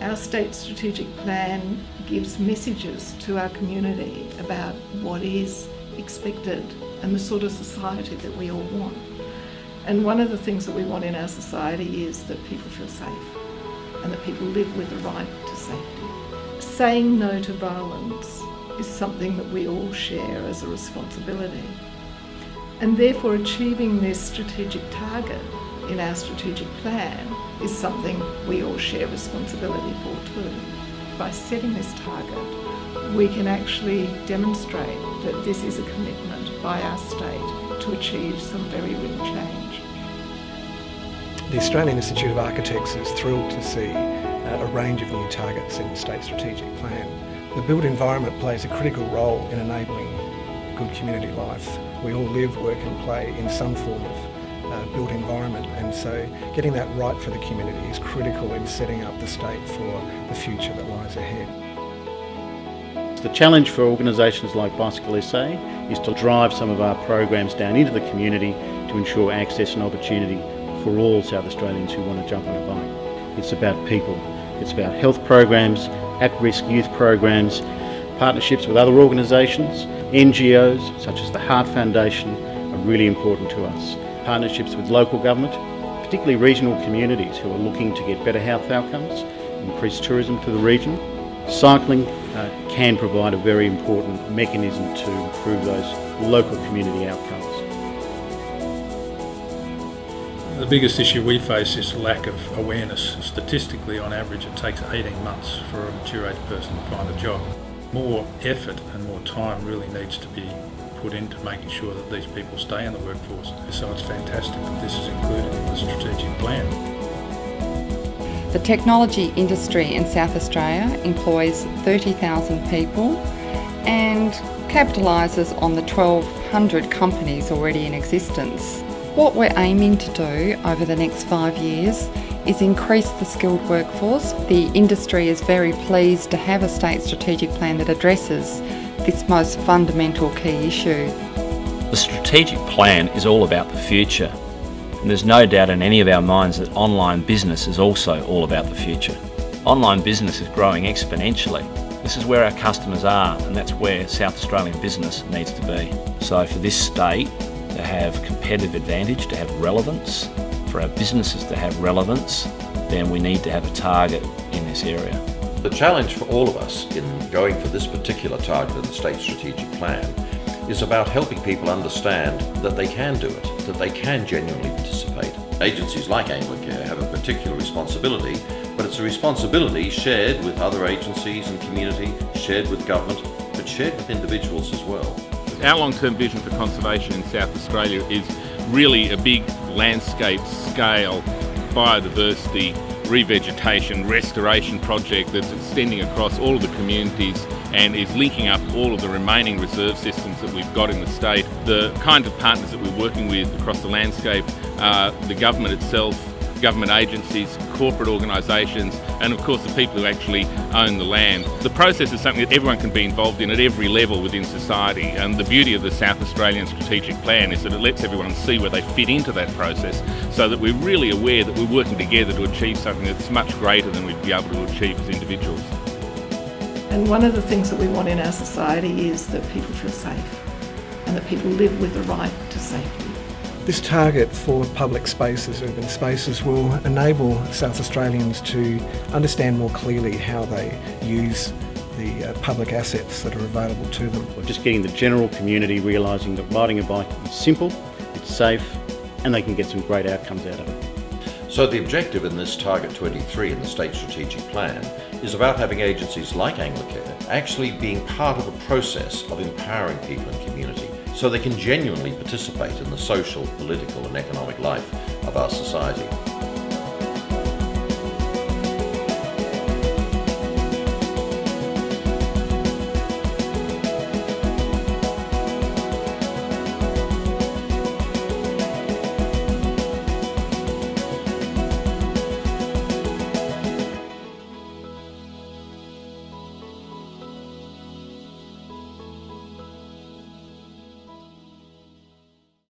Our state strategic plan gives messages to our community about what is expected and the sort of society that we all want. And one of the things that we want in our society is that people feel safe and that people live with the right to safety. Saying no to violence is something that we all share as a responsibility. And therefore achieving this strategic target in our strategic plan is something we all share responsibility for too. By setting this target, we can actually demonstrate that this is a commitment by our state to achieve some very real change. The Australian Institute of Architects is thrilled to see a range of new targets in the state strategic plan. The built environment plays a critical role in enabling good community life. We all live, work and play in some form of built environment, and so getting that right for the community is critical in setting up the state for the future that lies ahead. The challenge for organisations like Bicycle SA is to drive some of our programs down into the community to ensure access and opportunity for all South Australians who want to jump on a bike. It's about people. It's about health programs, at-risk youth programs, partnerships with other organisations, NGOs such as the Heart Foundation are really important to us. Partnerships with local government, particularly regional communities who are looking to get better health outcomes, increase tourism to the region. Cycling can provide a very important mechanism to improve those local community outcomes. The biggest issue we face is lack of awareness. Statistically, on average, it takes 18 months for a mature age person to find a job. More effort and more time really needs to be put into making sure that these people stay in the workforce. So it's fantastic that this is included in the strategic plan. The technology industry in South Australia employs 30,000 people and capitalises on the 1,200 companies already in existence. What we're aiming to do over the next 5 years is increase the skilled workforce. The industry is very pleased to have a state strategic plan that addresses this most fundamental key issue. The strategic plan is all about the future, and there's no doubt in any of our minds that online business is also all about the future. Online business is growing exponentially. This is where our customers are, and that's where South Australian business needs to be. So for this state to have competitive advantage, to have relevance, for our businesses to have relevance, then we need to have a target in this area. The challenge for all of us in going for this particular target in the State Strategic Plan is about helping people understand that they can do it, that they can genuinely participate. Agencies like Anglicare have a particular responsibility, but it's a responsibility shared with other agencies and community, shared with government, but shared with individuals as well. Our long-term vision for conservation in South Australia is really a big landscape scale biodiversity revegetation restoration project that's extending across all of the communities and is linking up all of the remaining reserve systems that we've got in the state. The kind of partners that we're working with across the landscape are the government itself, government agencies, corporate organisations, and of course the people who actually own the land. The process is something that everyone can be involved in at every level within society, and the beauty of the South Australian Strategic Plan is that it lets everyone see where they fit into that process, so that we're really aware that we're working together to achieve something that's much greater than we'd be able to achieve as individuals. And one of the things that we want in our society is that people feel safe and that people live with the right to safety. This target for public spaces, urban spaces, will enable South Australians to understand more clearly how they use the public assets that are available to them. We're just getting the general community realising that riding a bike is simple, it's safe, and they can get some great outcomes out of it. So the objective in this Target 23 in the State Strategic Plan is about having agencies like Anglicare actually being part of a process of empowering people and community, so they can genuinely participate in the social, political and economic life of our society.